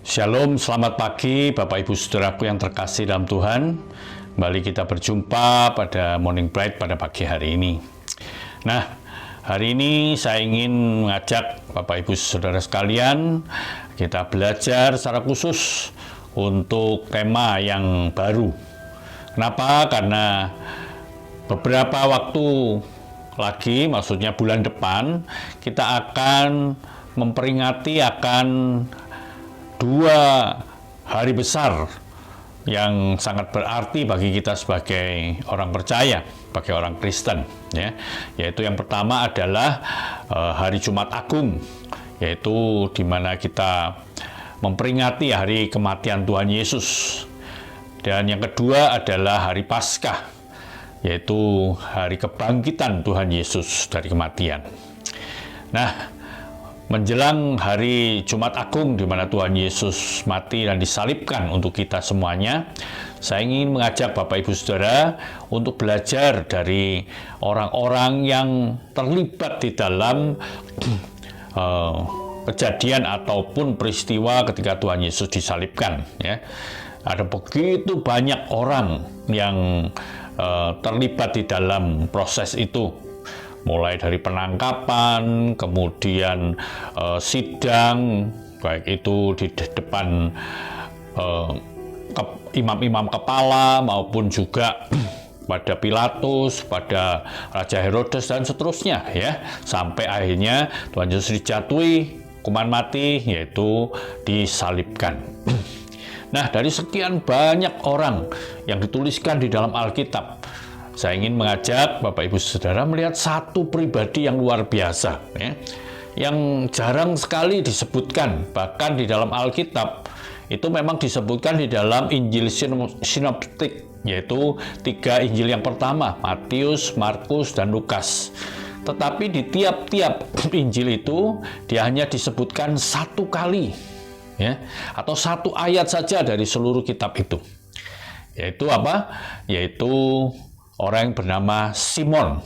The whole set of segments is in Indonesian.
Shalom, selamat pagi Bapak Ibu Saudaraku yang terkasih dalam Tuhan. Kembali kita berjumpa pada Morning Bright pada pagi hari ini. Nah, hari ini saya ingin mengajak Bapak Ibu Saudara sekalian, kita belajar secara khusus untuk tema yang baru. Kenapa? Karena beberapa waktu lagi, maksudnya bulan depan, kita akan memperingati akan dua hari besar yang sangat berarti bagi kita sebagai orang percaya, sebagai orang Kristen, ya. Yaitu yang pertama adalah hari Jumat Agung, yaitu di mana kita memperingati hari kematian Tuhan Yesus. Dan yang kedua adalah hari Paskah, yaitu hari kebangkitan Tuhan Yesus dari kematian. Nah, menjelang hari Jumat Agung di mana Tuhan Yesus mati dan disalibkan untuk kita semuanya, saya ingin mengajak Bapak Ibu Saudara untuk belajar dari orang-orang yang terlibat di dalam kejadian ataupun peristiwa ketika Tuhan Yesus disalibkan. Ya. Ada begitu banyak orang yang terlibat di dalam proses itu. Mulai dari penangkapan, kemudian sidang, baik itu di depan imam-imam kepala maupun juga pada Pilatus, pada Raja Herodes dan seterusnya, ya, sampai akhirnya Tuhan Yesus dijatuhi hukuman mati, yaitu disalibkan. Nah, dari sekian banyak orang yang dituliskan di dalam Alkitab, saya ingin mengajak Bapak Ibu Saudara melihat satu pribadi yang luar biasa, ya, yang jarang sekali disebutkan. Bahkan di dalam Alkitab itu memang disebutkan di dalam Injil Sinoptik, yaitu 3 Injil yang pertama, Matius, Markus, dan Lukas. Tetapi di tiap-tiap Injil itu dia hanya disebutkan satu kali, ya, atau satu ayat saja dari seluruh kitab itu. Yaitu apa? Yaitu orang yang bernama Simon.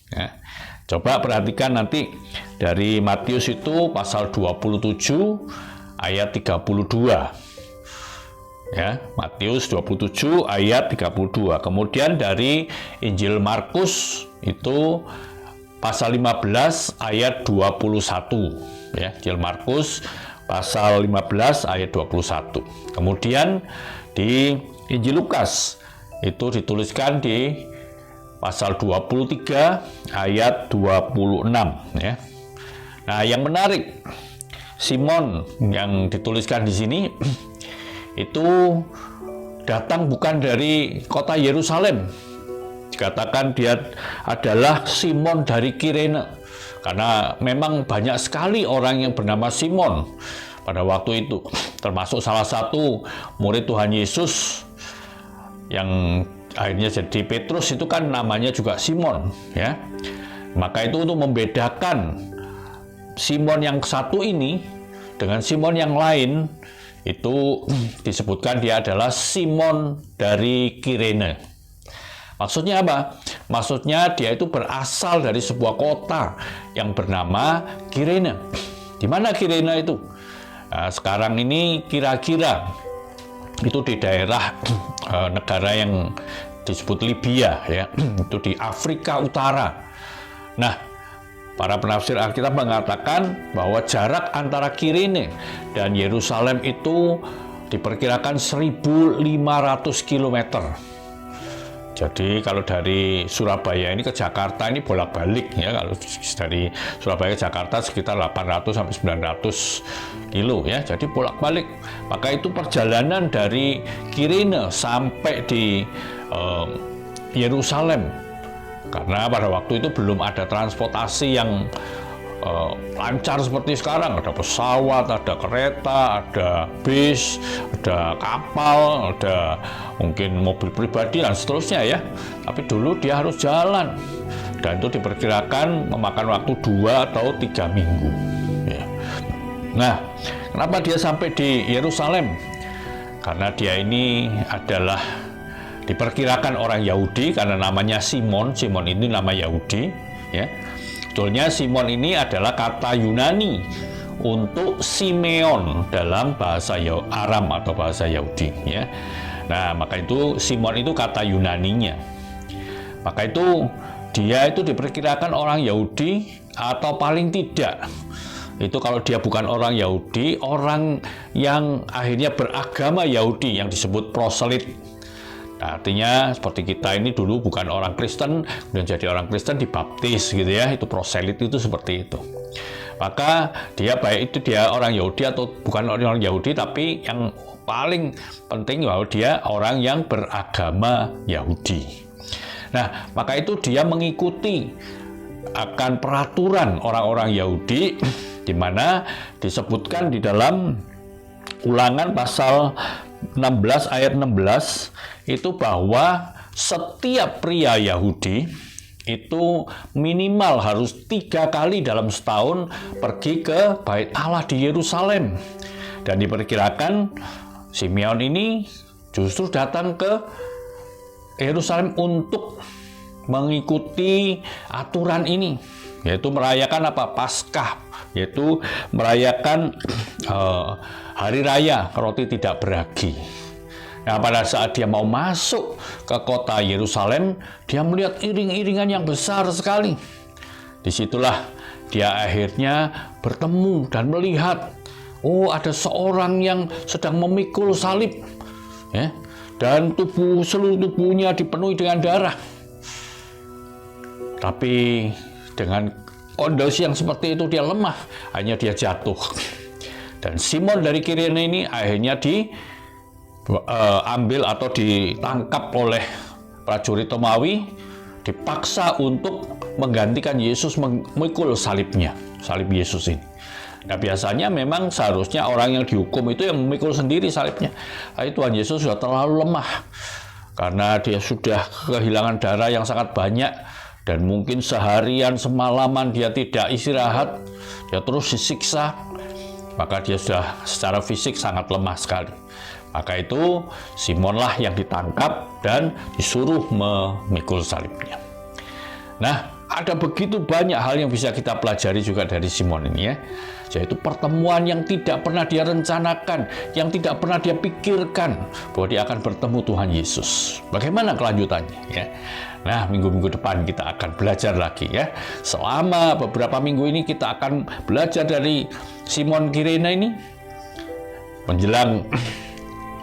Ya. Coba perhatikan nanti dari Matius itu pasal 27 ayat 32. Ya, Matius 27 ayat 32. Kemudian dari Injil Markus itu pasal 15 ayat 21. Ya, Injil Markus pasal 15 ayat 21. Kemudian di Injil Lukas itu dituliskan di pasal 23 ayat 26, ya. Nah, yang menarik, Simon yang dituliskan di sini itu datang bukan dari kota Yerusalem. Dikatakan dia adalah Simon dari Kirene, karena memang banyak sekali orang yang bernama Simon pada waktu itu, termasuk salah satu murid Tuhan Yesus yang akhirnya jadi Petrus, itu kan namanya juga Simon, ya. Maka itu untuk membedakan Simon yang satu ini dengan Simon yang lain, itu disebutkan dia adalah Simon dari Kirene. Maksudnya apa? Maksudnya dia itu berasal dari sebuah kota yang bernama Kirene. Di mana Kirene itu? Nah, sekarang ini kira-kira itu di daerah negara yang disebut Libya, ya, itu di Afrika Utara. Nah, para penafsir Alkitab mengatakan bahwa jarak antara Kirene dan Yerusalem itu diperkirakan 1.500 km. Jadi kalau dari Surabaya ini ke Jakarta ini bolak-balik, ya, kalau dari Surabaya ke Jakarta sekitar 800 sampai 900 kilo, ya. Jadi bolak-balik. Maka itu perjalanan dari Kirene sampai di Yerusalem. Karena pada waktu itu belum ada transportasi yang lancar seperti sekarang. Ada pesawat, ada kereta, ada bis, ada kapal, ada mungkin mobil pribadi dan seterusnya, ya. Tapi dulu dia harus jalan, dan itu diperkirakan memakan waktu 2 atau 3 minggu, ya. Nah, kenapa dia sampai di Yerusalem? Karena dia ini adalah diperkirakan orang Yahudi, karena namanya Simon. Simon ini nama Yahudi, ya. Sebetulnya Simon ini adalah kata Yunani untuk Simeon dalam bahasa Aram atau bahasa Yahudi, ya. Nah, maka itu Simon itu kata Yunaninya. Maka itu dia itu diperkirakan orang Yahudi atau paling tidak itu kalau dia bukan orang Yahudi, orang yang akhirnya beragama Yahudi yang disebut proselit. Nah, artinya seperti kita ini dulu bukan orang Kristen, kemudian jadi orang Kristen dibaptis gitu ya, itu proselit itu seperti itu. Maka dia baik itu dia orang Yahudi atau bukan orang Yahudi, tapi yang paling penting bahwa dia orang yang beragama Yahudi. Nah, maka itu dia mengikuti akan peraturan orang-orang Yahudi, di mana disebutkan di dalam Ulangan pasal 16 ayat 16 itu bahwa setiap pria Yahudi itu minimal harus 3 kali dalam setahun pergi ke Bait Allah di Yerusalem. Dan diperkirakan Simeon ini justru datang ke Yerusalem untuk mengikuti aturan ini, yaitu merayakan apa? Paskah, yaitu merayakan hari raya roti tidak beragi. Nah, pada saat dia mau masuk ke kota Yerusalem, dia melihat iring-iringan yang besar sekali. Disitulah dia akhirnya bertemu dan melihat, oh, ada seorang yang sedang memikul salib, ya, dan seluruh tubuhnya dipenuhi dengan darah. Tapi dengan kondisi yang seperti itu dia lemah, hanya dia jatuh. Dan Simon dari Kirene ini akhirnya diambil atau ditangkap oleh prajurit Romawi, dipaksa untuk menggantikan Yesus memikul salibnya, salib Yesus ini. Nah, biasanya memang seharusnya orang yang dihukum itu yang memikul sendiri salibnya. Tapi Tuhan Yesus sudah terlalu lemah karena dia sudah kehilangan darah yang sangat banyak dan mungkin seharian semalaman dia tidak istirahat, dia terus disiksa. Maka dia sudah secara fisik sangat lemah sekali. Maka itu Simonlah yang ditangkap dan disuruh memikul salibnya. Nah, ada begitu banyak hal yang bisa kita pelajari juga dari Simon ini, ya. Yaitu pertemuan yang tidak pernah dia rencanakan, yang tidak pernah dia pikirkan bahwa dia akan bertemu Tuhan Yesus. Bagaimana kelanjutannya, ya? Nah, minggu-minggu depan kita akan belajar lagi, ya. Selama beberapa minggu ini kita akan belajar dari Simon Kirene ini menjelang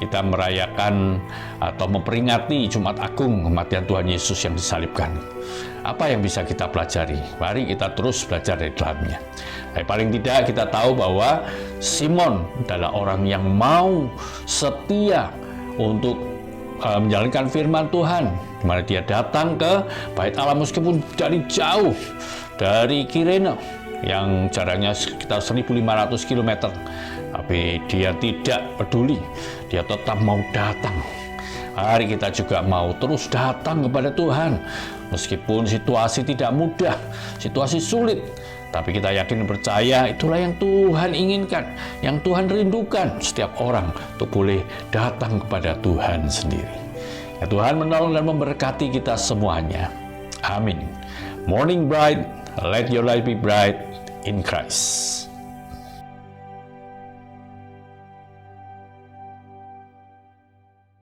kita merayakan atau memperingati Jumat Agung kematian Tuhan Yesus yang disalibkan. Apa yang bisa kita pelajari? Mari kita terus belajar dari dalamnya. Tapi paling tidak kita tahu bahwa Simon adalah orang yang mau setia untuk menjalankan firman Tuhan, di mana dia datang ke Bait Allah meskipun dari jauh, dari Kirene yang jaraknya sekitar 1.500 km. Tapi dia tidak peduli, dia tetap mau datang. Hari kita juga mau terus datang kepada Tuhan. Meskipun situasi tidak mudah, situasi sulit, tapi kita yakin dan percaya itulah yang Tuhan inginkan, yang Tuhan rindukan setiap orang untuk boleh datang kepada Tuhan sendiri. Ya, Tuhan menolong dan memberkati kita semuanya. Amin. Morning bright, let your light be bright in Christ.